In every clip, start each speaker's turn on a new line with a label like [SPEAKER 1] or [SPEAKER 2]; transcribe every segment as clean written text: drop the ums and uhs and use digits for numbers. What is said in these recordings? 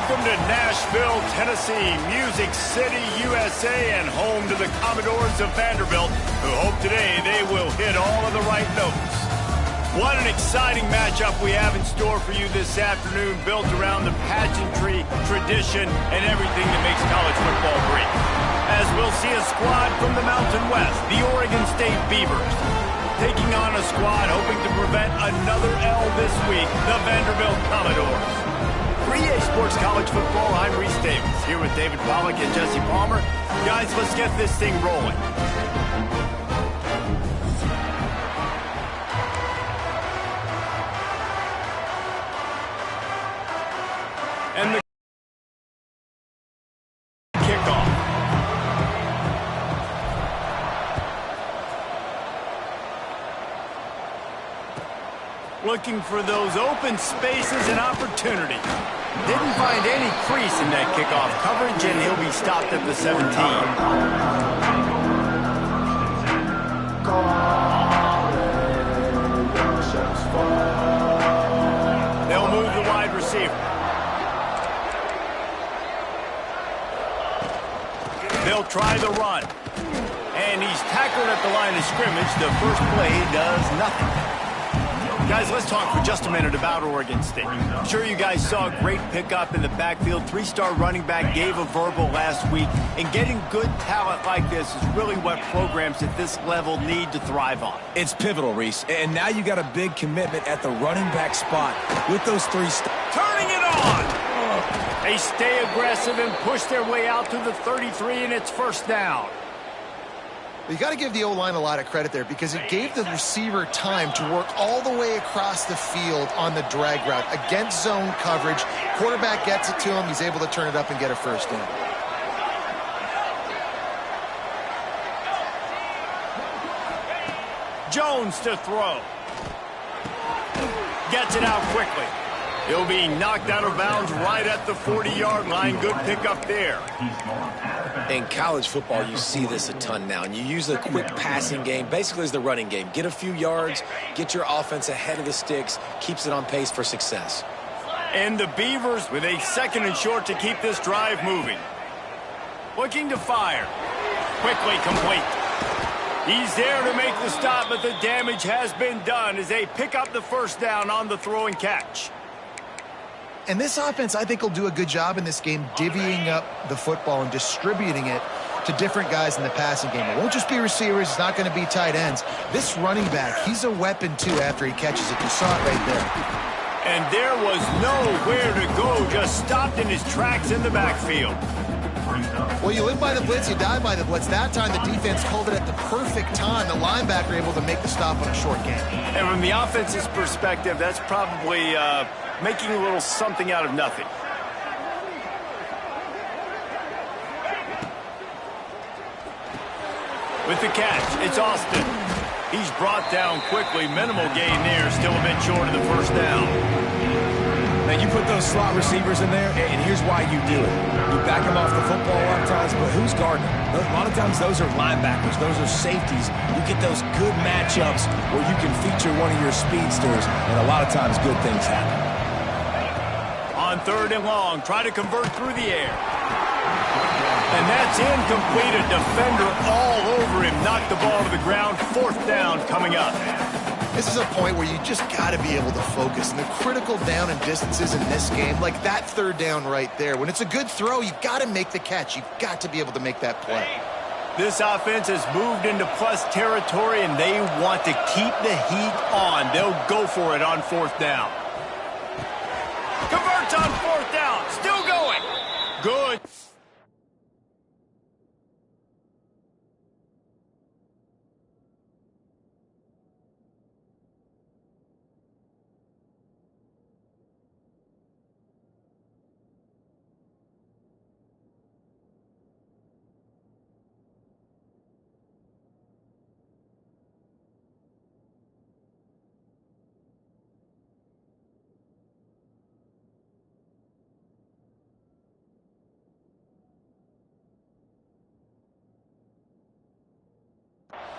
[SPEAKER 1] Welcome to Nashville, Tennessee, Music City, USA, and home to the Commodores of Vanderbilt, who hope today they will hit all of the right notes. What an exciting matchup we have in store for you this afternoon, built around the pageantry, tradition, and everything that makes college football great. As we'll see a squad from the Mountain West, the Oregon State Beavers, taking on a squad hoping to prevent another L this week, the Vanderbilt Commodores. For EA Sports College Football, I'm Reese Davis, here with David Pollack and Jesse Palmer. Guys, let's get this thing rolling. And the kickoff. Looking for those open spaces and opportunity. Didn't find any crease in that kickoff coverage, and he'll be stopped at the 17. They'll move the wide receiver. They'll try the run. And he's tackled at the line of scrimmage. The first play does nothing. Guys, let's talk for just a minute about Oregon State. I'm sure you guys saw a great pickup in the backfield. Three-star running back gave a verbal last week. And getting good talent like this is really what programs at this level need to thrive on.
[SPEAKER 2] It's pivotal, Reese. And now you got a big commitment at the running back spot with those three stars.
[SPEAKER 1] Turning it on! They stay aggressive and push their way out to the 33, and it's first down.
[SPEAKER 3] You got to give the O-line a lot of credit there because it gave the receiver time to work all the way across the field on the drag route against zone coverage. Quarterback gets it to him. He's able to turn it up and get a first down.
[SPEAKER 1] Jones to throw. Gets it out quickly. He'll be knocked out of bounds right at the 40-yard line. Good pickup there.
[SPEAKER 2] In college football, you see this a ton now, and you use the quick passing game basically as the running game. Get a few yards, get your offense ahead of the sticks, keeps it on pace for success.
[SPEAKER 1] And the Beavers with a second and short to keep this drive moving. Looking to fire. Quickly complete. He's there to make the stop, but the damage has been done as they pick up the first down on the throw and catch.
[SPEAKER 3] And this offense, I think, will do a good job in this game divvying up the football and distributing it to different guys in the passing game. It won't just be receivers. It's not going to be tight ends. This running back, he's a weapon, too, after he catches it. You saw it right there.
[SPEAKER 1] And there was nowhere to go, just stopped in his tracks in the backfield.
[SPEAKER 3] Well, you live by the blitz, you die by the blitz. That time, the defense called it at the perfect time. The linebacker able to make the stop on a short game.
[SPEAKER 1] And from the offense's perspective, that's probably making a little something out of nothing. With the catch, it's Austin. He's brought down quickly. Minimal gain there, still a bit short of the first down.
[SPEAKER 2] Now, you put those slot receivers in there, and here's why you do it. You back them off the football a lot of times, but who's guarding them? A lot of times those are linebackers. Those are safeties. You get those good matchups where you can feature one of your speedsters, and a lot of times good things happen.
[SPEAKER 1] On third and long, try to convert through the air. And that's incomplete. A defender all over him. Knocked the ball to the ground. Fourth down coming up.
[SPEAKER 3] This is a point where you just got to be able to focus. And the critical down and distances in this game, like that third down right there. When it's a good throw, you've got to make the catch. You've got to be able to make that play.
[SPEAKER 1] This offense has moved into plus territory, and they want to keep the heat on. They'll go for it on fourth down. Converts on fourth down. Still going. Good.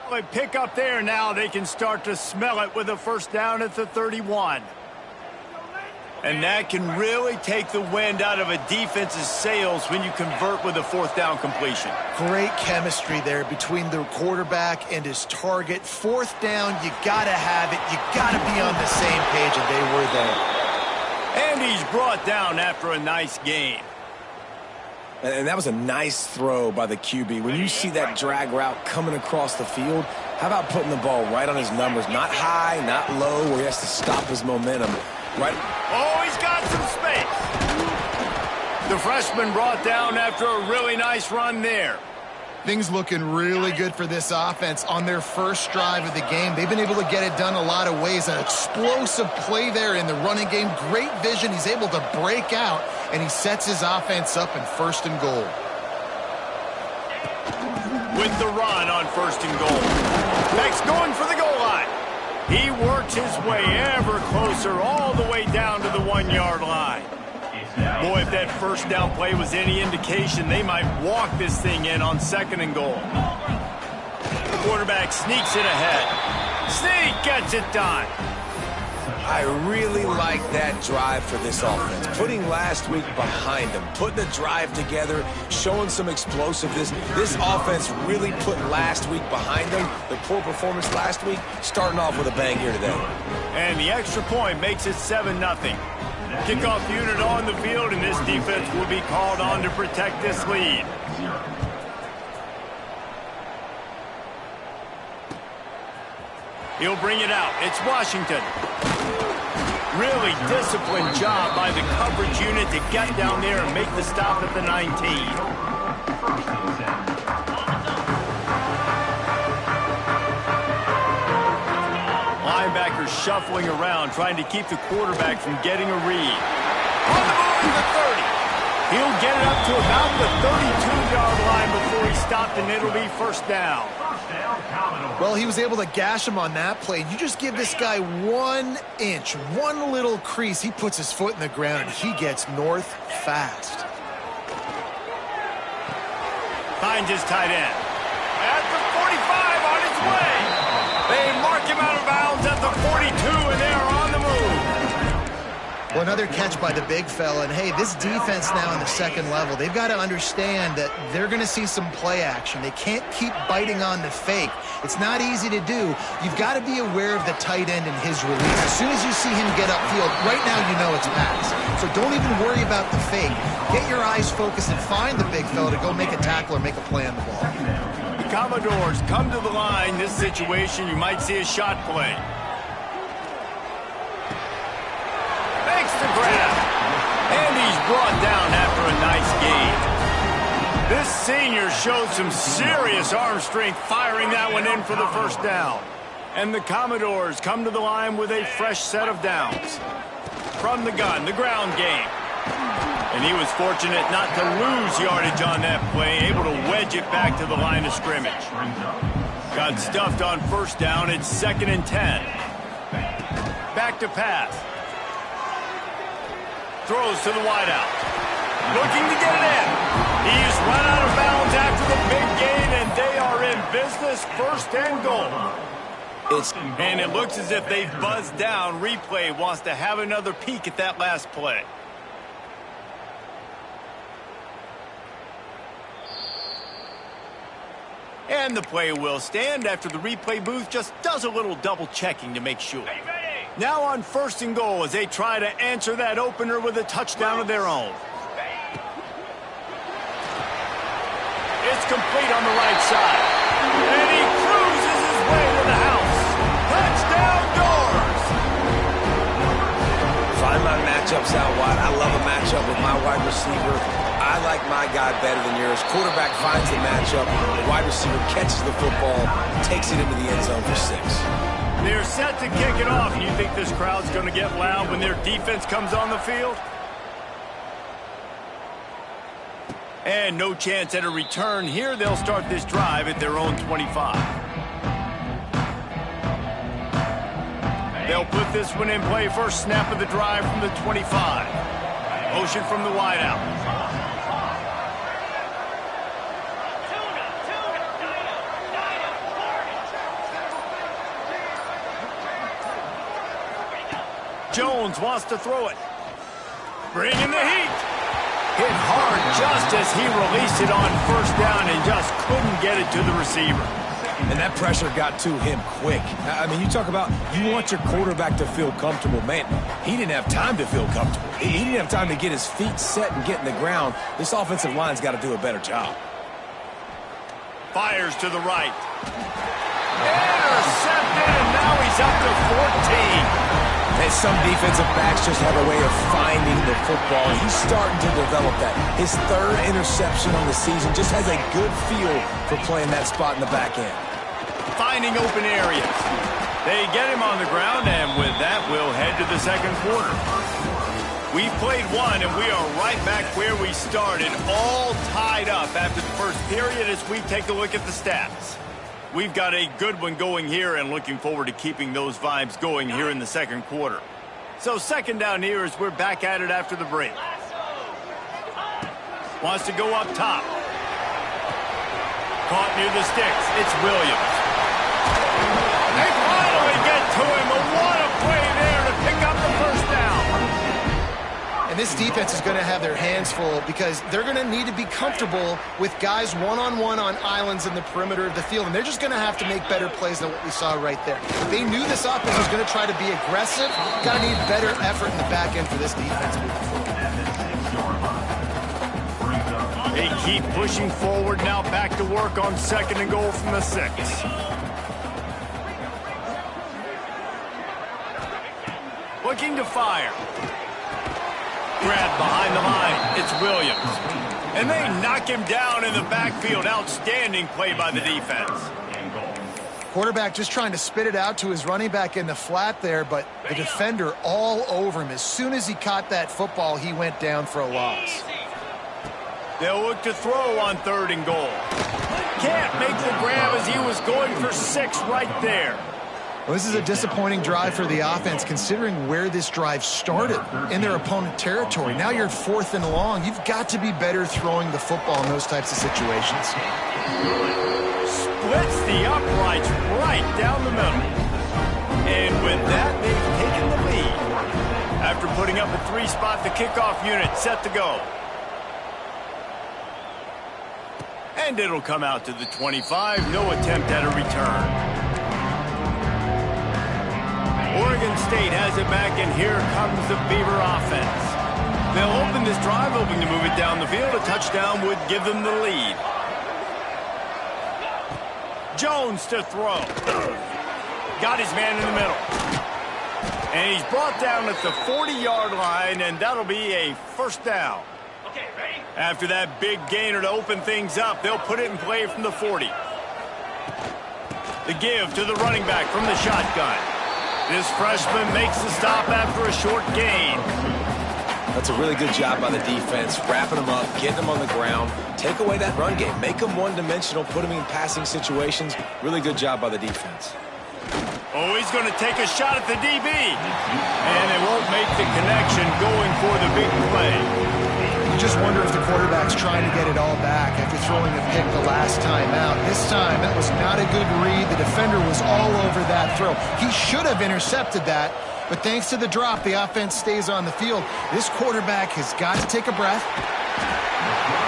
[SPEAKER 1] They pick up there now. They can start to smell it with a first down at the 31. And that can really take the wind out of a defense's sails when you convert with a fourth down completion.
[SPEAKER 3] Great chemistry there between the quarterback and his target. Fourth down, you got to have it. You got to be on the same page, and they were there.
[SPEAKER 1] And he's brought down after a nice gain.
[SPEAKER 2] And that was a nice throw by the QB. When you see that drag route coming across the field, how about putting the ball right on his numbers? Not high, not low, where he has to stop his momentum. Right.
[SPEAKER 1] Oh, he's got some space. The freshman brought down after a really nice run there.
[SPEAKER 3] Things looking really good for this offense on their first drive of the game. They've been able to get it done a lot of ways. An explosive play there in the running game. Great vision. He's able to break out, and he sets his offense up in 1st and goal.
[SPEAKER 1] With the run on 1st and goal. Beck's going for the goal line. He works his way ever closer all the way down to the 1-yard line. Boy, if that first down play was any indication, they might walk this thing in on 2nd and goal. The quarterback sneaks it ahead. Sneak gets it done.
[SPEAKER 2] I really like that drive for this offense. Putting last week behind them, putting the drive together, showing some explosiveness. This offense really put last week behind them. The poor performance last week, starting off with a bang here today.
[SPEAKER 1] And the extra point makes it 7-0. Kickoff unit on the field, and this defense will be called on to protect this lead. He'll bring it out. It's Washington. Really disciplined job by the coverage unit to get down there and make the stop at the 19. Linebackers shuffling around, trying to keep the quarterback from getting a read. On the move to the 30. He'll get it up to about the 32-yard line before he's stopped, and it'll be 1st down.
[SPEAKER 3] Well, he was able to gash him on that play. You just give this guy 1 inch, one little crease. He puts his foot in the ground, and he gets north fast.
[SPEAKER 1] Finds his tight end. At the 45 on his way. They mark him out of bounds at the 42, and they are on the move.
[SPEAKER 3] Well, another catch by the big fella. And, hey, this defense now in the 2nd level, they've got to understand that they're going to see some play action. They can't keep biting on the fake. It's not easy to do. You've got to be aware of the tight end and his release. As soon as you see him get upfield, right now you know it's pass. So don't even worry about the fake. Get your eyes focused and find the big fella to go make a tackle or make a play on the ball.
[SPEAKER 1] The Commodores come to the line. This situation, you might see a shot play. Makes the grab. And he's brought down after a nice gain. This senior showed some serious arm strength firing that one in for the 1st down. And the Commodores come to the line with a fresh set of downs. From the gun, the ground game. And he was fortunate not to lose yardage on that play, able to wedge it back to the line of scrimmage. Got stuffed on 1st down. It's 2nd and 10. Back to pass. Throws to the wideout. Looking to get it in. He's run out of bounds after the big gain, and they are in business. 1st and goal. And it looks as if they've buzzed down. Replay wants to have another peek at that last play. And the play will stand after the replay booth just does a little double checking to make sure. Now on 1st and goal as they try to answer that opener with a touchdown of their own. It's complete on the right side. And he cruises his way to the house. Touchdown Doors!
[SPEAKER 2] Find my matchups out wide. I love a matchup with my wide receiver. I like my guy better than yours. Quarterback finds the matchup. The wide receiver catches the football, takes it into the end zone for 6.
[SPEAKER 1] They're set to kick it off. And you think this crowd's going to get loud when their defense comes on the field? And no chance at a return here. They'll start this drive at their own 25. They'll put this one in play. First snap of the drive from the 25. Motion from the wideout. Jones wants to throw it. Bringing the heat. Hit hard just as he released it on first down and just couldn't get it to the receiver.
[SPEAKER 2] And that pressure got to him quick. I mean, you talk about you want your quarterback to feel comfortable. Man, he didn't have time to feel comfortable. He didn't have time to get his feet set and get in the ground. This offensive line's got to do a better job.
[SPEAKER 1] Fires to the right. Intercepted, and now he's up to 14.
[SPEAKER 2] And some defensive backs just have a way of finding the football. He's starting to develop that. His third interception on the season just has a good feel for playing that spot in the back end.
[SPEAKER 1] Finding open areas. They get him on the ground, and with that, we'll head to the second quarter. We've played one, and we are right back where we started, all tied up after the first period as we take a look at the stats. We've got a good one going here and looking forward to keeping those vibes going here in the second quarter. So second down here as we're back at it after the break. Wants to go up top. Caught near the sticks. It's Williams. They finally get to him. What a play there to pick up the first down.
[SPEAKER 3] And this defense is going to have their hands full because they're going to need to be comfortable with guys one-on-one on islands in the perimeter of the field. And they're just going to have to make better plays than what we saw right there. They knew this offense was going to try to be aggressive. Got to need better effort in the back end for this defense moving forward.
[SPEAKER 1] They keep pushing forward now, back to work on second and goal from the 6. Looking to fire. Grab behind the line. It's Williams. And they knock him down in the backfield. Outstanding play by the defense.
[SPEAKER 3] Quarterback just trying to spit it out to his running back in the flat there, but the defender all over him. As soon as he caught that football, he went down for a loss.
[SPEAKER 1] They'll look to throw on third and goal. Can't make the grab as he was going for 6 right there.
[SPEAKER 3] Well, this is a disappointing drive for the offense considering where this drive started in their opponent territory. Now you're 4th and long. You've got to be better throwing the football in those types of situations.
[SPEAKER 1] Splits the uprights right down the middle. And with that, they've taken the lead. After putting up a 3-spot, the kickoff unit set to go. And it'll come out to the 25. No attempt at a return. Oregon State has it back, and here comes the Beaver offense. They'll open this drive, hoping to move it down the field. A touchdown would give them the lead. Jones to throw. Got his man in the middle. And he's brought down at the 40-yard line, and that'll be a first down. After that big gainer to open things up, they'll put it in play from the 40. The give to the running back from the shotgun. This freshman makes the stop after a short gain.
[SPEAKER 2] That's a really good job by the defense, wrapping them up, getting them on the ground, take away that run game, make them one-dimensional, put them in passing situations. Really good job by the defense.
[SPEAKER 1] Oh, he's going to take a shot at the DB. And it won't make the connection going for the big play.
[SPEAKER 3] You just wonder if the quarterback's trying to get it all back after throwing a pick the last time out. This time, that was not a good read. The defender was all over that throw. He should have intercepted that, but thanks to the drop, the offense stays on the field. This quarterback has got to take a breath.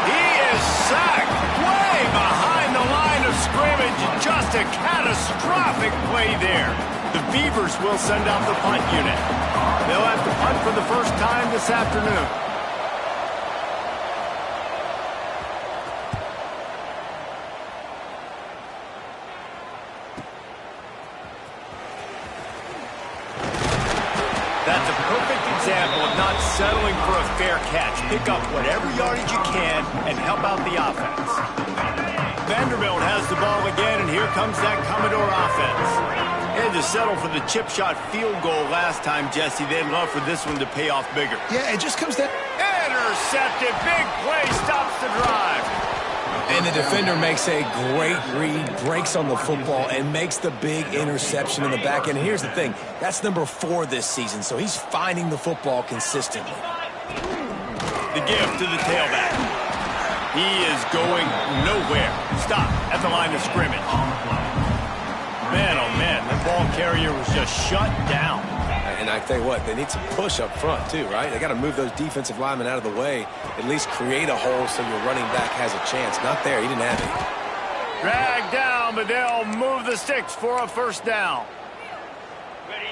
[SPEAKER 1] He is sacked way behind the line of scrimmage. Just a catastrophic play there. The Beavers will send out the punt unit. They'll have to punt for the first time this afternoon. That's a perfect example of not settling for a fair catch. Pick up whatever yardage you can and help out the offense. Vanderbilt has the ball again, and here comes that Commodore offense. They had to settle for the chip shot field goal last time, Jesse. They'd love for this one to pay off bigger.
[SPEAKER 3] Yeah, it just comes down.
[SPEAKER 1] Intercepted. Big play stops the drive.
[SPEAKER 2] And the defender makes a great read, breaks on the football, and makes the big interception in the back end. Here's the thing. That's number 4 this season, so he's finding the football consistently.
[SPEAKER 1] The give to the tailback. He is going nowhere. Stop at the line of scrimmage. Man, oh man, that ball carrier was just shut down.
[SPEAKER 2] And I tell you what, they need some push up front too, right? They got to move those defensive linemen out of the way, at least create a hole so your running back has a chance. Not there. He didn't have it.
[SPEAKER 1] Dragged down, but they'll move the sticks for a first down.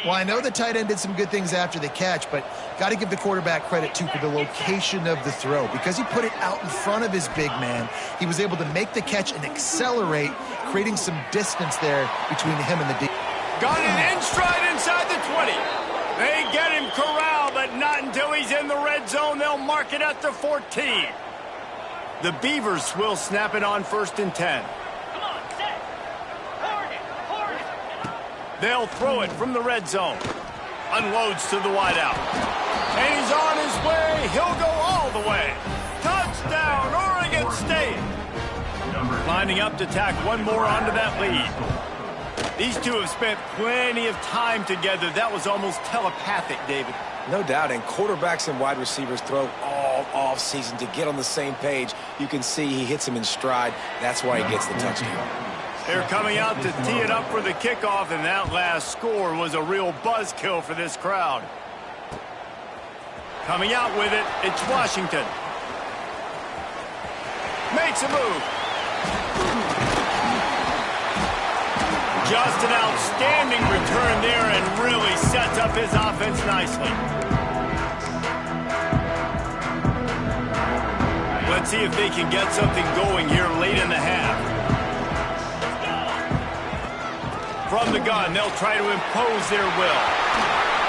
[SPEAKER 3] Well, I know the tight end did some good things after the catch, but got to give the quarterback credit, too, for the location of the throw. Because he put it out in front of his big man, he was able to make the catch and accelerate, creating some distance there between him and the D.
[SPEAKER 1] Got it in stride inside the 20. They get him corralled, but not until he's in the red zone. They'll mark it at the 14. The Beavers will snap it on 1st and 10. They'll throw it from the red zone. Unloads to the wideout. And he's on his way. He'll go all the way. Touchdown, Oregon State. Lining up to tack one more onto that lead. These two have spent plenty of time together. That was almost telepathic, David.
[SPEAKER 2] No doubt, and quarterbacks and wide receivers throw all off season to get on the same page. You can see he hits him in stride. That's why he gets the touchdown.
[SPEAKER 1] They're coming out to tee it up for the kickoff, and that last score was a real buzzkill for this crowd. Coming out with it, it's Washington. Makes a move. Just an outstanding return there and really sets up his offense nicely. Let's see if they can get something going here late in the half. From the gun, they'll try to impose their will.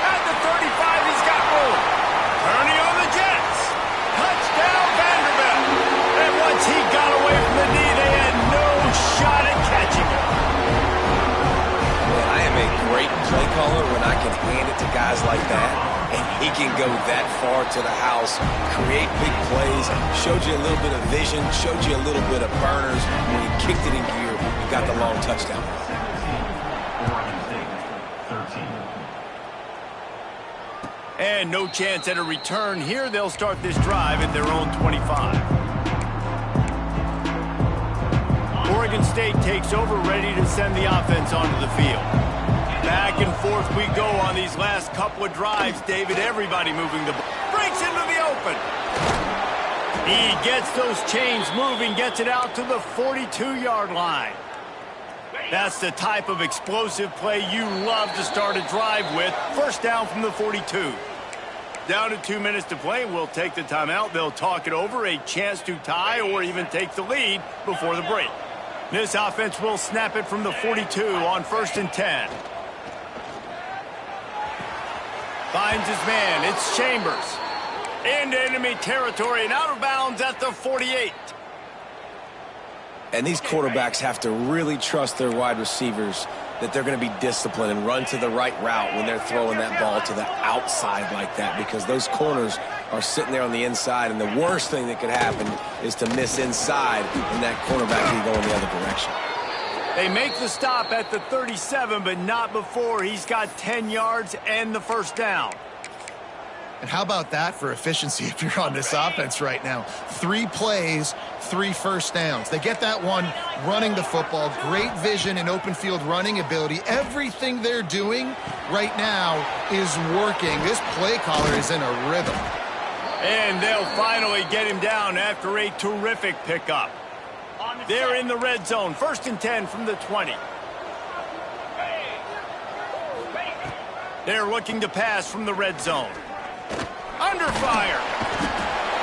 [SPEAKER 1] At the 35, he's got room. Turning on the Jets. Touchdown, Vanderbilt. And once he got away from the knee, they had no shot at catching him.
[SPEAKER 2] I am a great play caller when I can hand it to guys like that. And he can go that far to the house, create big plays, showed you a little bit of vision, showed you a little bit of burners. When he kicked it in gear, he got the long touchdown.
[SPEAKER 1] And no chance at a return here. They'll start this drive at their own 25. Oregon State takes over, ready to send the offense onto the field. Back and forth we go on these last couple of drives, David. Everybody moving the ball. Breaks into the open. He gets those chains moving, gets it out to the 42-yard line. That's the type of explosive play you love to start a drive with. First down from the 42. Down to 2 minutes to play. We'll take the timeout. They'll talk it over. A chance to tie or even take the lead before the break. This offense will snap it from the 42 on 1st and 10. Finds his man. It's Chambers. Into enemy territory and out of bounds at the 48.
[SPEAKER 2] And these quarterbacks have to really trust their wide receivers that they're going to be disciplined and run to the right route when they're throwing that ball to the outside like that, because those corners are sitting there on the inside, and the worst thing that could happen is to miss inside and that cornerback be going the other direction.
[SPEAKER 1] They make the stop at the 37, but not before he's got 10 yards and the first down.
[SPEAKER 3] And how about that for efficiency if you're on this offense right now? 3 plays, 3 first downs. They get that one running the football, great vision and open field running ability. Everything they're doing right now is working. This play caller is in a rhythm.
[SPEAKER 1] And they'll finally get him down after a terrific pickup. They're in the red zone, 1st and 10 from the 20. They're looking to pass from the red zone. Under fire.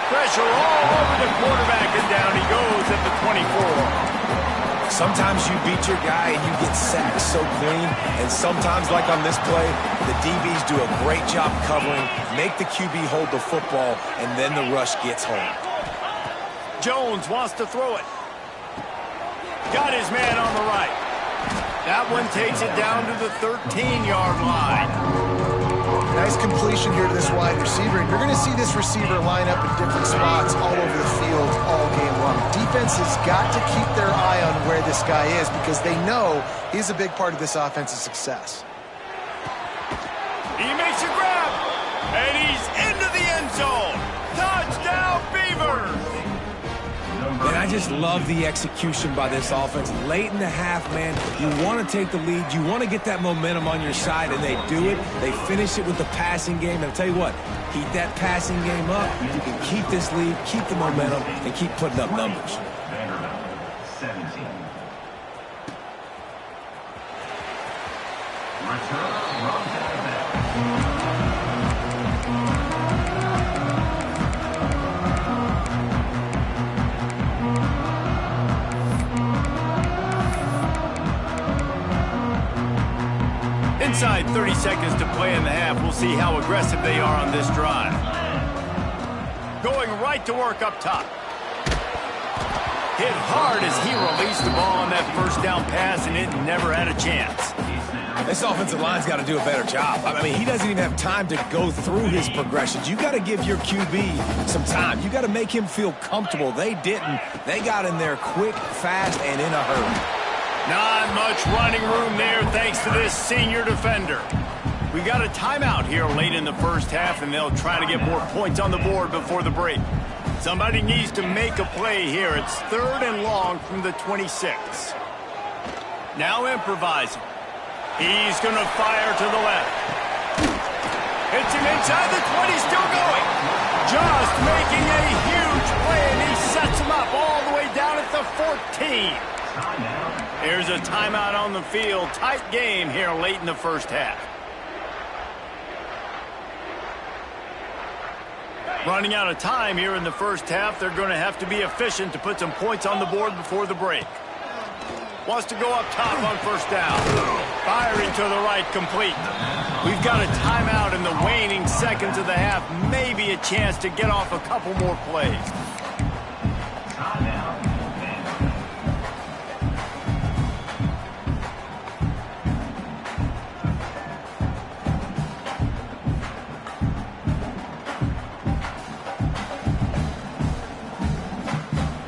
[SPEAKER 1] Pressure all over the quarterback, and down he goes at the 24.
[SPEAKER 2] Sometimes you beat your guy and you get sacked so clean, and sometimes, like on this play, the DBs do a great job covering, make the QB hold the football, and then the rush gets home.
[SPEAKER 1] Jones wants to throw it. Got his man on the right. That one takes it down to the 13-yard line.
[SPEAKER 3] Nice completion here to this wide receiver. And you're going to see this receiver line up in different spots all over the field all game long. Defense has got to keep their eye on where this guy is because they know he's a big part of this offense's success.
[SPEAKER 1] He makes a grab, and he's into the end zone. Touchdown, Beavers!
[SPEAKER 2] And I just love the execution by this offense. Late in the half, man, you want to take the lead. You want to get that momentum on your side, and they do it. They finish it with the passing game. And I'll tell you what, keep that passing game up. You can keep this lead, keep the momentum, and keep putting up numbers.
[SPEAKER 1] Inside 30 seconds to play in the half. We'll see how aggressive they are on this drive. Going right to work up top. Hit hard as he released the ball on that first down pass, and it never had a chance.
[SPEAKER 2] This offensive line's got to do a better job. I mean, he doesn't even have time to go through his progressions. You got to give your QB some time. You got to make him feel comfortable. They didn't. They got in there quick, fast, and in a hurry.
[SPEAKER 1] Not much running room there thanks to this senior defender. We got a timeout here late in the first half, and they'll try to get more points on the board before the break. Somebody needs to make a play here. It's 3rd and long from the 26. Now improvising. He's going to fire to the left. Hits him inside the 20, still going. Just making a huge play, and he sets him up all the way down at the 14. Here's a timeout on the field. Tight game here late in the first half. Running out of time here in the first half. They're going to have to be efficient to put some points on the board before the break. Wants to go up top on first down. Firing to the right, complete. We've got a timeout in the waning seconds of the half. Maybe a chance to get off a couple more plays.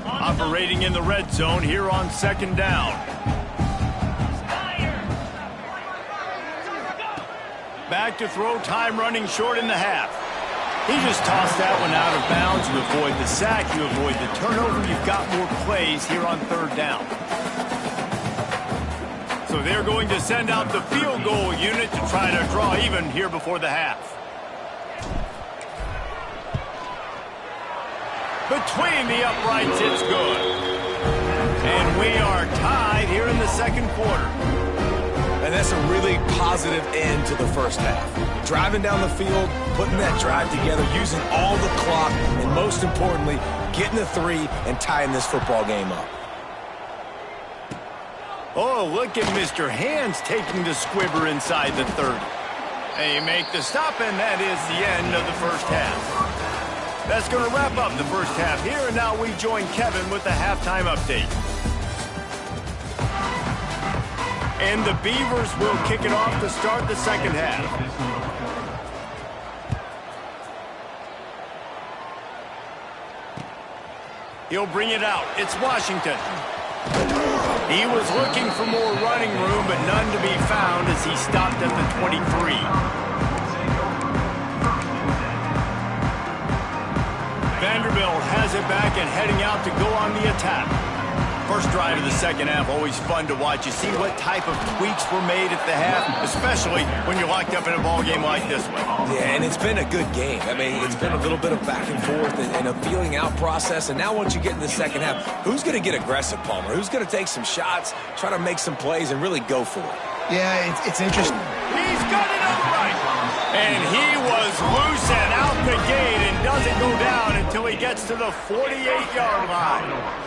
[SPEAKER 1] Operating in the red zone here on 2nd down. Back to throw, time running short in the half. He just tossed that one out of bounds. You avoid the sack, you avoid the turnover. You've got more plays here on 3rd down. So they're going to send out the field goal unit to try to draw even here before the half. Between the uprights, it's good. And we are tied here in the 2nd quarter.
[SPEAKER 2] And that's a really positive end to the first half. Driving down the field, putting that drive together, using all the clock, and most importantly, getting the 3 and tying this football game up.
[SPEAKER 1] Oh, look at Mr. Hands taking the squibber inside the 30. They make the stop, and that is the end of the first half. That's going to wrap up the first half here, and now we join Kevin with the halftime update. And the Beavers will kick it off to start the second half. He'll bring it out. It's Washington. He was looking for more running room, but none to be found as he stopped at the 23. Vanderbilt has it back and heading out to go on the attack. First drive of the second half, always fun to watch. You see what type of tweaks were made at the half, especially when you're locked up in a ball game like this one.
[SPEAKER 2] Yeah, and it's been a good game. I mean, it's been a little bit of back and forth and a feeling out process. And now once you get in the second half, who's going to get aggressive, Palmer? Who's going to take some shots, try to make some plays, and really go for it?
[SPEAKER 3] Yeah, it's interesting.
[SPEAKER 1] He's got it on the right. And he was loose and out the gate and doesn't go down until he gets to the 48-yard line.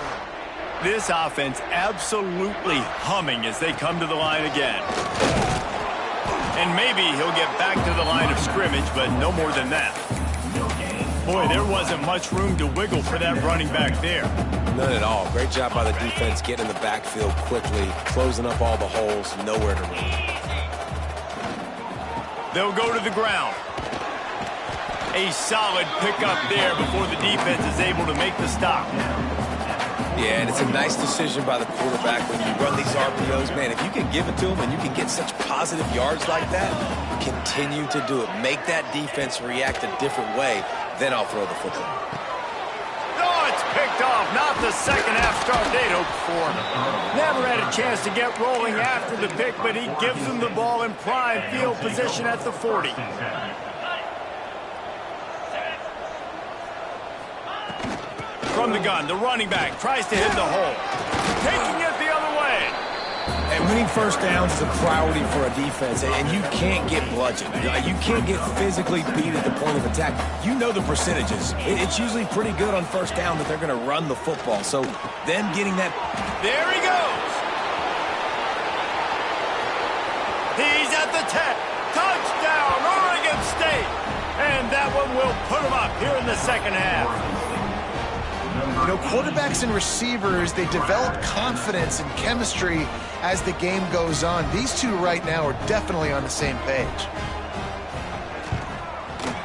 [SPEAKER 1] This offense absolutely humming as they come to the line again. And maybe he'll get back to the line of scrimmage, but no more than that. Boy, there wasn't much room to wiggle for that running back there.
[SPEAKER 2] None at all. Great job by the defense getting in the backfield quickly, closing up all the holes, nowhere to run.
[SPEAKER 1] They'll go to the ground. A solid pickup there before the defense is able to make the stop.
[SPEAKER 2] Yeah, and it's a nice decision by the quarterback when you run these RPOs. Man, if you can give it to him and you can get such positive yards like that, continue to do it. Make that defense react a different way, then I'll throw the football.
[SPEAKER 1] Oh, it's picked off not the second half start they'd hoped for. Never had a chance to get rolling after the pick, but he gives them the ball in prime field position at the 40. From the gun, the running back tries to hit the hole. Taking it the other way.
[SPEAKER 2] And winning first downs is a priority for a defense, and you can't get bludgeoned. You can't get physically beat at the point of attack. You know the percentages. It's usually pretty good on first down that they're going to run the football. So then getting that...
[SPEAKER 1] There he goes. He's at the 10. Touchdown, Oregon State. And that one will put him up here in the second half.
[SPEAKER 3] You know, quarterbacks and receivers, they develop confidence and chemistry as the game goes on. These two right now are definitely on the same page.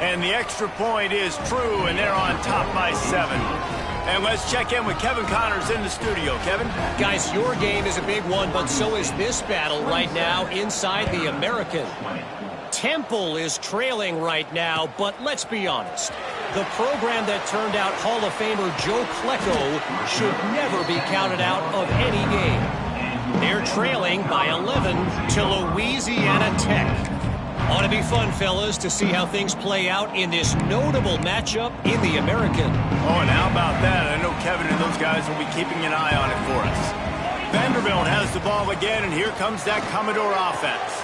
[SPEAKER 1] And the extra point is true, and they're on top by 7. And let's check in with Kevin Connors in the studio. Kevin?
[SPEAKER 4] Guys, your game is a big one, but so is this battle right now inside the American. Temple is trailing right now, but let's be honest. The program that turned out Hall of Famer Joe Klecko should never be counted out of any game. They're trailing by 11 to Louisiana Tech. Ought to be fun, fellas, to see how things play out in this notable matchup in the American.
[SPEAKER 1] Oh, and how about that? I know Kevin and those guys will be keeping an eye on it for us. Vanderbilt has the ball again, and here comes that Commodore offense.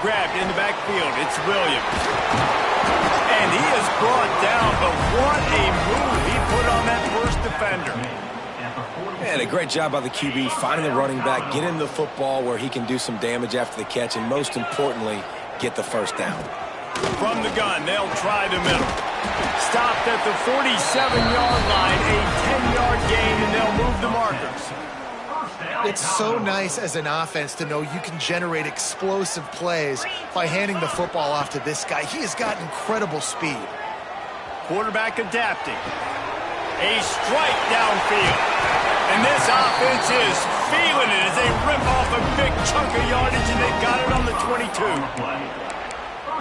[SPEAKER 1] Grabbed in the backfield. It's Williams. And he is brought down, but what a move he put on that first defender.
[SPEAKER 2] Man, a great job by the QB, finding the running back, getting the football where he can do some damage after the catch, and most importantly, get the first down.
[SPEAKER 1] From the gun, they'll try the middle. Stopped at the 47-yard line, a 10-yard gain, and they'll move the markers.
[SPEAKER 3] It's so nice as an offense to know you can generate explosive plays by handing the football off to this guy. He has got incredible speed.
[SPEAKER 1] Quarterback adapting. A strike downfield. And this offense is feeling it as they rip off a big chunk of yardage, and they got it on the 22.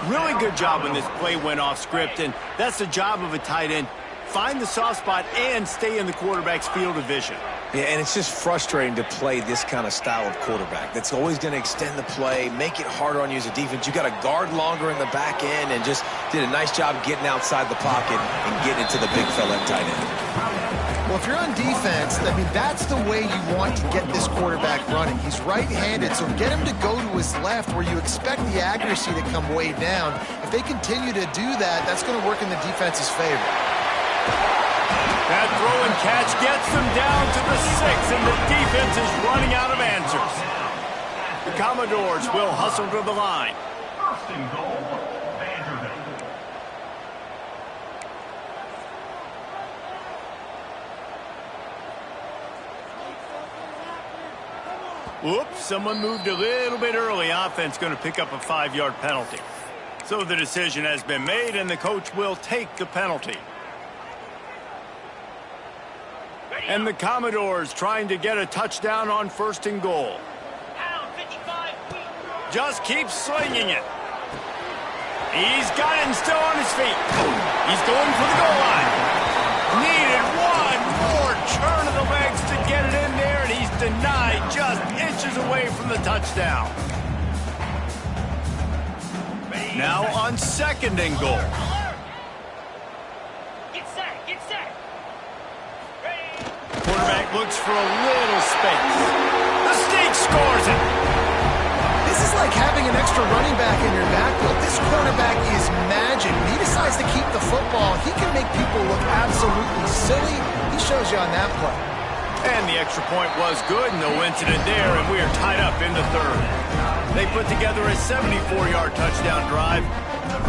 [SPEAKER 1] Really good job when this play went off script, and that's the job of a tight end. Find the soft spot and stay in the quarterback's field of vision.
[SPEAKER 2] Yeah, and it's just frustrating to play this kind of style of quarterback. That's always going to extend the play, make it harder on you as a defense. You got to guard longer in the back end, and just did a nice job getting outside the pocket and getting it to the big fella at tight end.
[SPEAKER 3] Well, if you're on defense, I mean, that's the way you want to get this quarterback running. He's right-handed, so get him to go to his left where you expect the accuracy to come way down. If they continue to do that, that's going to work in the defense's favor.
[SPEAKER 1] That throw and catch gets them down to the 6, and the defense is running out of answers. The Commodores will hustle to the line.
[SPEAKER 5] First and goal, Vanderbilt.
[SPEAKER 1] Whoops, someone moved a little bit early. Offense going to pick up a 5-yard penalty. So the decision has been made, and the coach will take the penalty. And the Commodores trying to get a touchdown on first and goal. Just keep slinging it. He's got it and still on his feet. He's going for the goal line. Needed one more turn of the legs to get it in there, and he's denied just inches away from the touchdown. Now on second and goal. Quarterback looks for a little space. The State scores it.
[SPEAKER 3] This is like having an extra running back in your backfield. This quarterback is magic. When he decides to keep the football, he can make people look absolutely silly. He shows you on that play.
[SPEAKER 1] And the extra point was good. No incident there, and we are tied up in the third. They put together a 74-yard touchdown drive.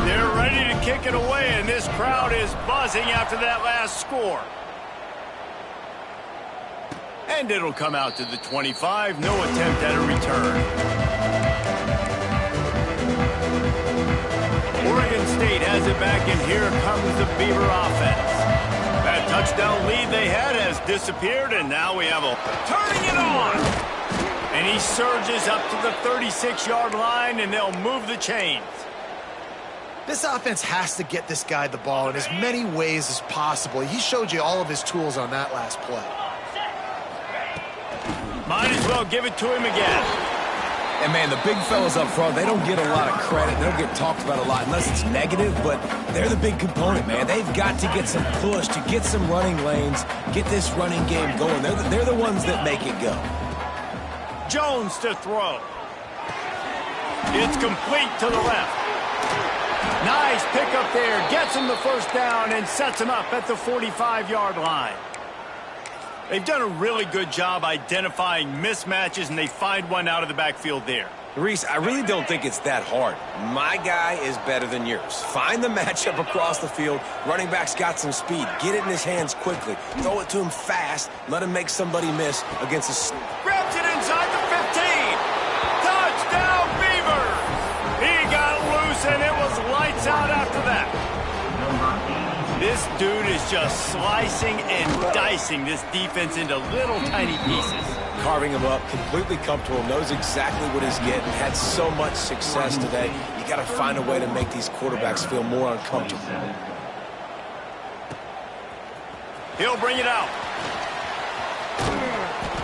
[SPEAKER 1] They're ready to kick it away, and this crowd is buzzing after that last score. And it'll come out to the 25. No attempt at a return. Oregon State has it back, and here comes the Beaver offense. That touchdown lead they had has disappeared, and now we have a turning it on. And he surges up to the 36-yard line, and they'll move the chains.
[SPEAKER 3] This offense has to get this guy the ball in as many ways as possible. He showed you all of his tools on that last play.
[SPEAKER 1] Might as well give it to him again.
[SPEAKER 2] And, man, the big fellas up front, they don't get a lot of credit. They don't get talked about a lot unless it's negative, but they're the big component, man. They've got to get some push, to get some running lanes, get this running game going. They're the ones that make it go.
[SPEAKER 1] Jones to throw. It's complete to the left. Nice pickup there. Gets him the first down and sets him up at the 45-yard line. They've done a really good job identifying mismatches, and they find one out of the backfield there.
[SPEAKER 2] Reese, I really don't think it's that hard. My guy is better than yours. Find the matchup across the field. Running back's got some speed. Get it in his hands quickly. Throw it to him fast. Let him make somebody miss against a...
[SPEAKER 1] Grabs it inside the 15. Touchdown, Beavers! He got loose, and it was lights out after that. This dude is just slicing and dicing this defense into little tiny pieces.
[SPEAKER 2] Carving him up, completely comfortable, knows exactly what he's getting, had so much success today. You got to find a way to make these quarterbacks feel more uncomfortable.
[SPEAKER 1] He'll bring it out.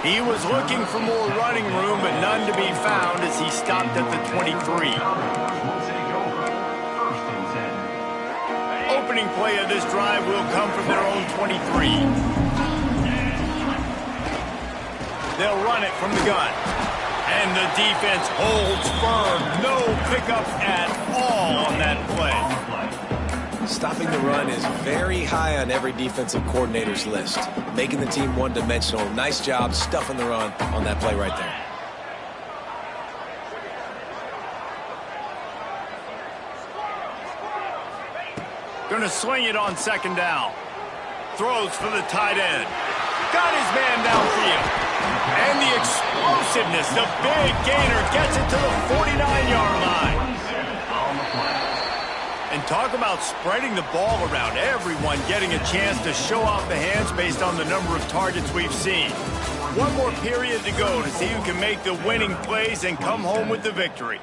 [SPEAKER 1] He was looking for more running room, but none to be found as he stopped at the 23. Opening play of this drive will come from their own 23. They'll run it from the gun. And the defense holds firm. No pickups at all on that play.
[SPEAKER 2] Stopping the run is very high on every defensive coordinator's list. Making the team one-dimensional. Nice job stuffing the run on that play right there.
[SPEAKER 1] Going to sling it on second down. Throws for the tight end. Got his man downfield. And the explosiveness, the big gainer gets it to the 49-yard line. And talk about spreading the ball around. Everyone getting a chance to show off the hands based on the number of targets we've seen. One more period to go to see who can make the winning plays and come home with the victory.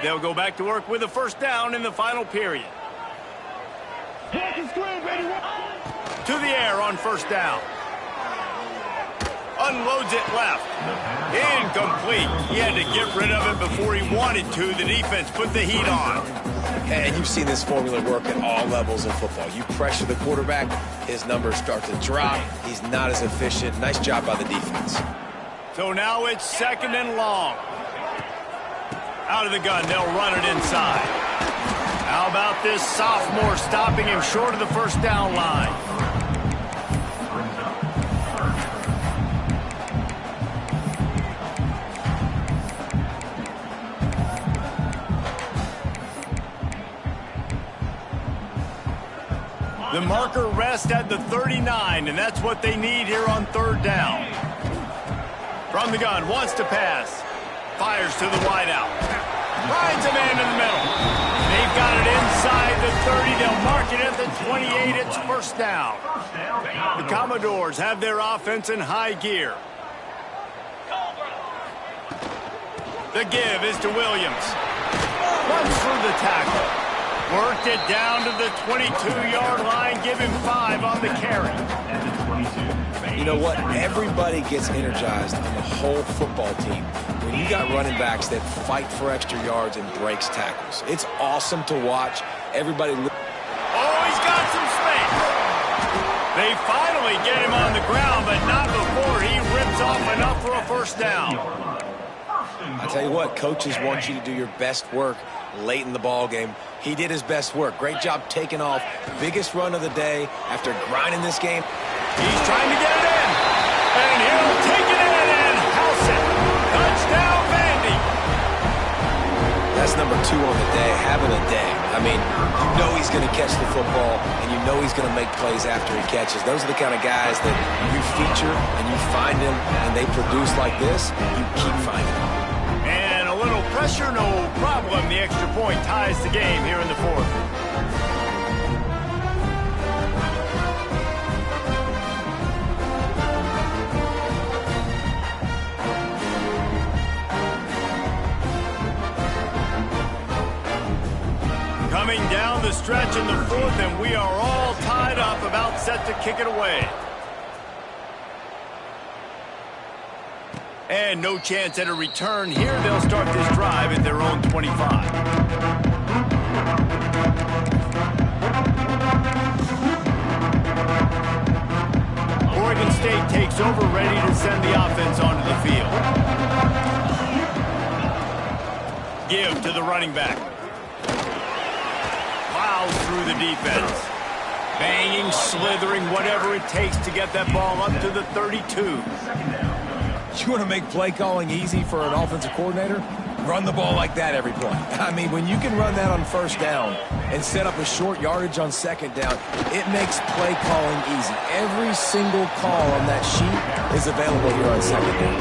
[SPEAKER 1] They'll go back to work with a first down in the final period. To the air on first down. Unloads it left. Incomplete. He had to get rid of it before he wanted to. The defense put the heat on.
[SPEAKER 2] And you've seen this formula work at all levels of football. You pressure the quarterback, his numbers start to drop. He's not as efficient. Nice job by the defense.
[SPEAKER 1] So now it's second and long. Out of the gun, they'll run it inside. How about this sophomore stopping him short of the first down line? The marker rests at the 39, and that's what they need here on third down. From the gun, wants to pass. Fires to the wideout. Finds a man in the middle. They've got it inside the 30. They'll mark it at the 28. It's first down. The Commodores have their offense in high gear. The give is to Williams. Runs through the tackle. Worked it down to the 22-yard line. Give him 5 on the carry.
[SPEAKER 2] You know what? Everybody gets energized on the whole football team when you got running backs that fight for extra yards and breaks tackles. It's awesome to watch. Everybody...
[SPEAKER 1] Oh, he's got some space. They finally get him on the ground, but not before he rips off enough for a first down.
[SPEAKER 2] I tell you what, coaches want you to do your best work late in the ball game. He did his best work. Great job taking off. Biggest run of the day after grinding this game.
[SPEAKER 1] He's trying to get it in. And he'll take it in and house it. Touchdown, Vandy.
[SPEAKER 2] That's number 2 on the day, having a day. I mean, you know he's going to catch the football, and you know he's going to make plays after he catches. Those are the kind of guys that you feature and you find them, and they produce like this, you keep finding them.
[SPEAKER 1] And a little pressure, no problem. The extra point ties the game here in the fourth. Coming down the stretch in the fourth, and we are all tied up, about set to kick it away. And no chance at a return here. They'll start this drive at their own 25. Oregon State takes over, ready to send the offense onto the field. Give to the running back. Plows through the defense. Banging, slithering, whatever it takes to get that ball up to the 32.
[SPEAKER 2] You want to make play calling easy for an offensive coordinator? Run the ball like that every play. I mean, when you can run that on first down and set up a short yardage on second down, it makes play calling easy. Every single call on that sheet is available here on second down.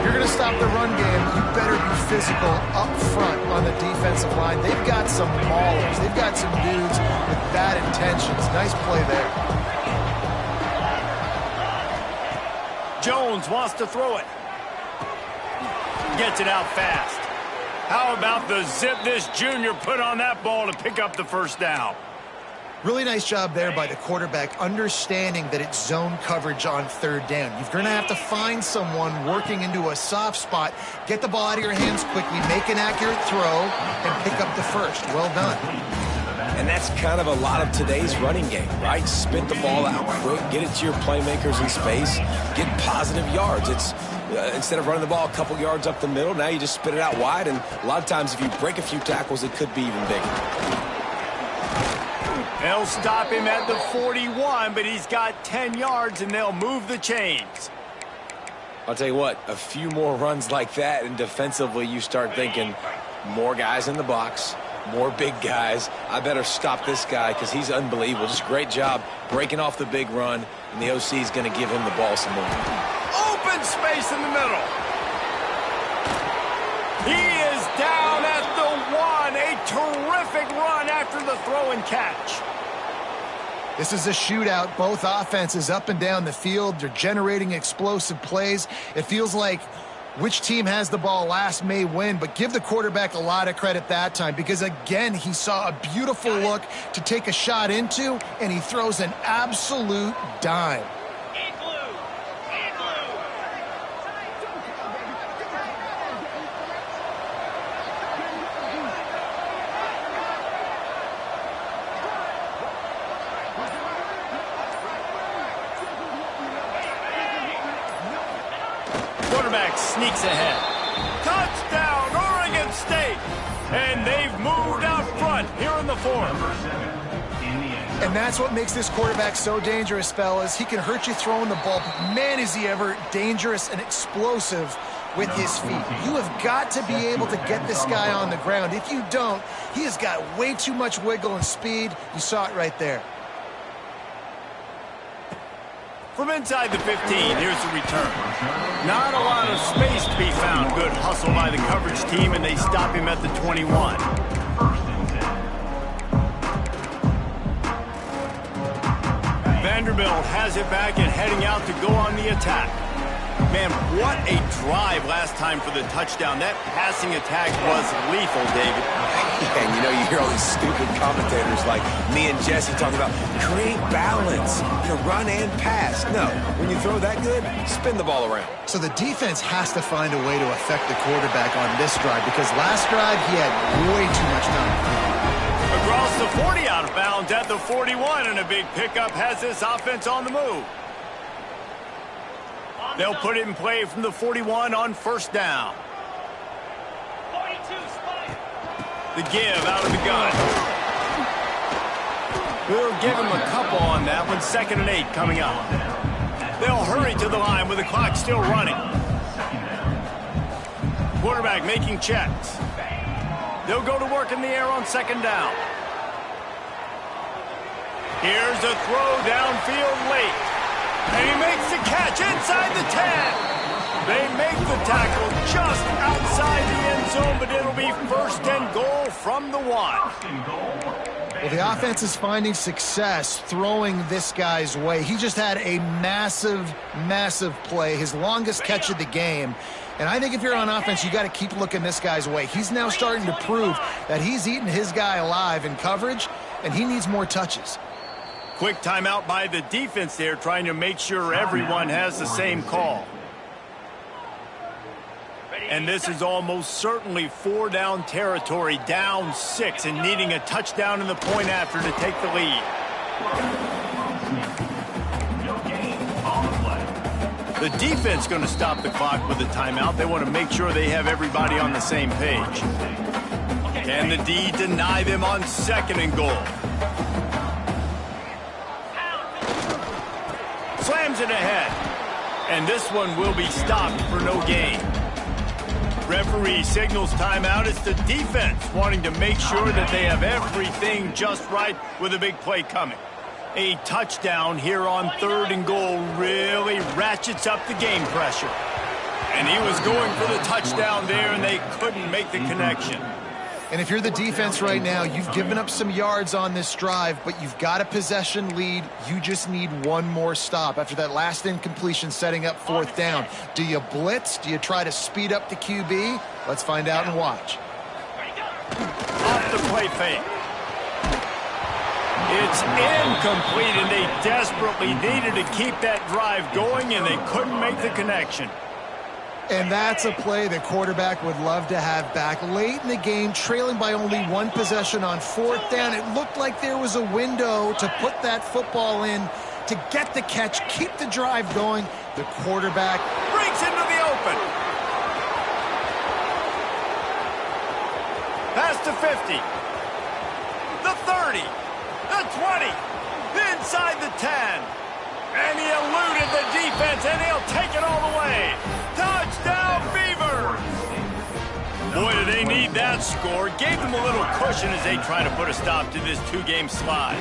[SPEAKER 3] If you're going to stop the run game, you better be physical up front on the defensive line. They've got some maulers. They've got some dudes with bad intentions. Nice play there.
[SPEAKER 1] Jones wants to throw it. Gets it out fast. How about the zip this junior put on that ball to pick up the first down?
[SPEAKER 3] Really nice job there by the quarterback, understanding that it's zone coverage on third down. You're going to have to find someone working into a soft spot, get the ball out of your hands quickly, make an accurate throw, and pick up the first. Well done.
[SPEAKER 2] And that's kind of a lot of today's running game, right? Spit the ball out quick, get it to your playmakers in space, get positive yards. It's instead of running the ball a couple yards up the middle, now you just spit it out wide, and a lot of times if you break a few tackles, it could be even bigger.
[SPEAKER 1] They'll stop him at the 41, but he's got 10 yards, and they'll move the chains.
[SPEAKER 2] I'll tell you what, a few more runs like that, and defensively you start thinking more guys in the box, more big guys. I better stop this guy because he's unbelievable. Just great job breaking off the big run, and the OC is going to give him the ball some more.
[SPEAKER 1] Open space in the middle. He is down at the 1. A terrific run after the throw and catch.
[SPEAKER 3] This is a shootout. Both offenses up and down the field. They're generating explosive plays. It feels like which team has the ball last may win, but give the quarterback a lot of credit that time because, again, he saw a beautiful look to take a shot into, and he throws an absolute dime.
[SPEAKER 1] Quarterback sneaks ahead. Touchdown, Oregon State! And they've moved out front here in the fourth.
[SPEAKER 3] And that's what makes this quarterback so dangerous, fellas. He can hurt you throwing the ball, but man, is he ever dangerous and explosive with his feet. You have got to be able to get this guy on the ground. If you don't, he has got way too much wiggle and speed. You saw it right there.
[SPEAKER 1] From inside the 15, here's the return. Not a lot of space to be found. Good hustle by the coverage team, and they stop him at the 21. Vanderbilt has it back and heading out to go on the attack. Man, what a drive last time for the touchdown. That passing attack was lethal, David.
[SPEAKER 2] And you know, you hear all these stupid commentators like me and Jesse talking about create balance, run and pass. No, when you throw that good, spin the ball around.
[SPEAKER 3] So the defense has to find a way to affect the quarterback on this drive because last drive he had way too much time.
[SPEAKER 1] Across the 40, out of bounds at the 41, and a big pickup has this offense on the move. They'll put it in play from the 41 on first down. The give out of the gun. We'll give him a couple on that one. 2nd and 8 coming up. They'll hurry to the line with the clock still running. Quarterback making checks. They'll go to work in the air on 2nd down. Here's a throw downfield late. And he makes the catch inside the 10. They make the tackle just outside the end zone, but it'll be 1st and goal from the 1.
[SPEAKER 3] Well, the offense is finding success throwing this guy's way. He just had a massive, massive play, his longest catch of the game. And I think if you're on offense, you got to keep looking this guy's way. He's now starting to prove that he's eating his guy alive in coverage, and he needs more touches.
[SPEAKER 1] Quick timeout by the defense there, trying to make sure everyone has the same call. And this is almost certainly 4-down territory, down 6, and needing a touchdown in the point after to take the lead. The defense going to stop the clock with a timeout. They want to make sure they have everybody on the same page. Can the D deny them on 2nd and goal? Slams it ahead. And this one will be stopped for no gain. Referee signals timeout. It's the defense wanting to make sure that they have everything just right with a big play coming. A touchdown here on 3rd and goal really ratchets up the game pressure. And he was going for the touchdown there, and they couldn't make the connection.
[SPEAKER 3] And if you're the defense right now, you've given up some yards on this drive, but you've got a possession lead. You just need one more stop after that last incompletion setting up 4th down. Do you blitz? Do you try to speed up the QB? Let's find out and watch.
[SPEAKER 1] Off the play fake. It's incomplete, and they desperately needed to keep that drive going, and they couldn't make the connection.
[SPEAKER 3] And that's a play the quarterback would love to have back. Late in the game, trailing by only 1 possession on 4th down, it looked like there was a window to put that football in, to get the catch, keep the drive going. The quarterback
[SPEAKER 1] breaks into the open. Pass to 50. The 30. The 20, inside the 10, and he eluded the defense, and he'll take it all the way. Touchdown, Beavers! Boy, do they need that score. Gave them a little cushion as they try to put a stop to this 2-game slide.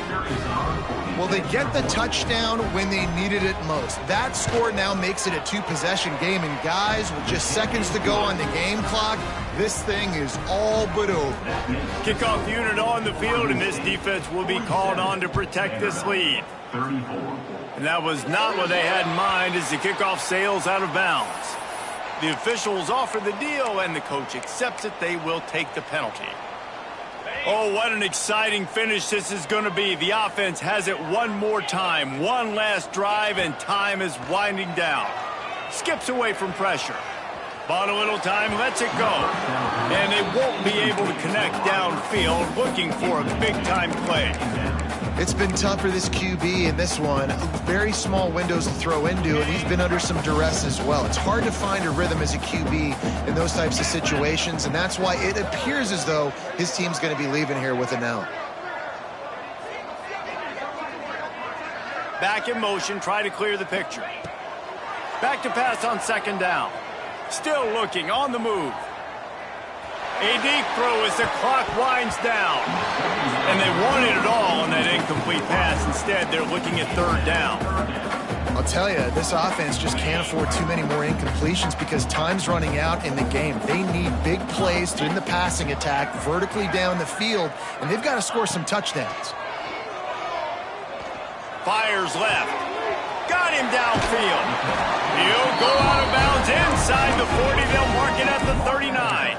[SPEAKER 3] Well, they get the touchdown when they needed it most. That score now makes it a 2-possession game, and guys, with just seconds to go on the game clock, this thing is all but over.
[SPEAKER 1] Kickoff unit on the field, and this defense will be called on to protect this lead. And that was not what they had in mind as the kickoff sails out of bounds. The officials offer the deal, and the coach accepts it. They will take the penalty. Oh, what an exciting finish this is going to be. The offense has it one more time. One last drive, and time is winding down. Skips away from pressure. Bought a little time, lets it go. And they won't be able to connect downfield, looking for a big-time play.
[SPEAKER 3] It's been tough for this QB in this one. Very small windows to throw into, and he's been under some duress as well. It's hard to find a rhythm as a QB in those types of situations, and that's why it appears as though his team's going to be leaving here with an L.
[SPEAKER 1] Back in motion, try to clear the picture. Back to pass on 2nd down. Still looking, on the move. A deep throw as the clock winds down. And they wanted it all on that incomplete pass. Instead, they're looking at 3rd down.
[SPEAKER 3] I'll tell you, this offense just can't afford too many more incompletions because time's running out in the game. They need big plays in the passing attack, vertically down the field, and they've got to score some touchdowns.
[SPEAKER 1] Fires left. Got him downfield. He'll go out of bounds inside the 40. They'll mark it at the 39.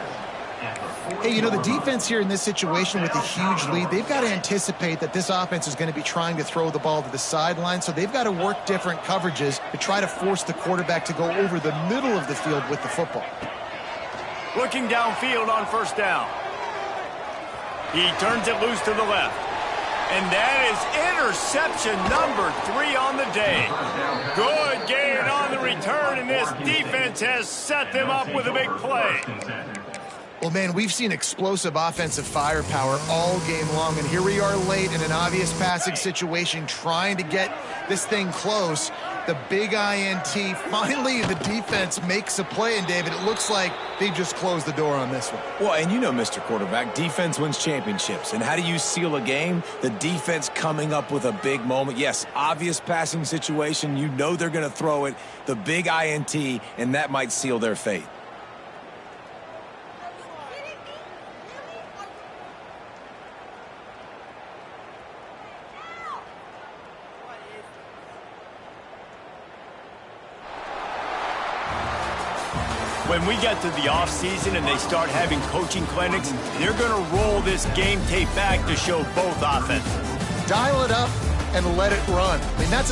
[SPEAKER 3] Hey, you know, the defense here in this situation with a huge lead, they've got to anticipate that this offense is going to be trying to throw the ball to the sideline, so they've got to work different coverages to try to force the quarterback to go over the middle of the field with the football.
[SPEAKER 1] Looking downfield on 1st down. He turns it loose to the left. And that is interception number 3 on the day. Good gain on the return, and this defense has set them up with a big play.
[SPEAKER 3] Well, man, we've seen explosive offensive firepower all game long, and here we are late in an obvious passing situation trying to get this thing close. The big INT, finally the defense makes a play, and David, it looks like they just closed the door on this one.
[SPEAKER 2] Well, and you know, Mr. Quarterback, defense wins championships. And how do you seal a game? The defense coming up with a big moment. Yes, obvious passing situation. You know they're going to throw it. The big INT, and that might seal their fate.
[SPEAKER 1] When we get to the offseason and they start having coaching clinics, they're going to roll this game tape back to show both offenses.
[SPEAKER 3] Dial it up and let it run. I mean, that's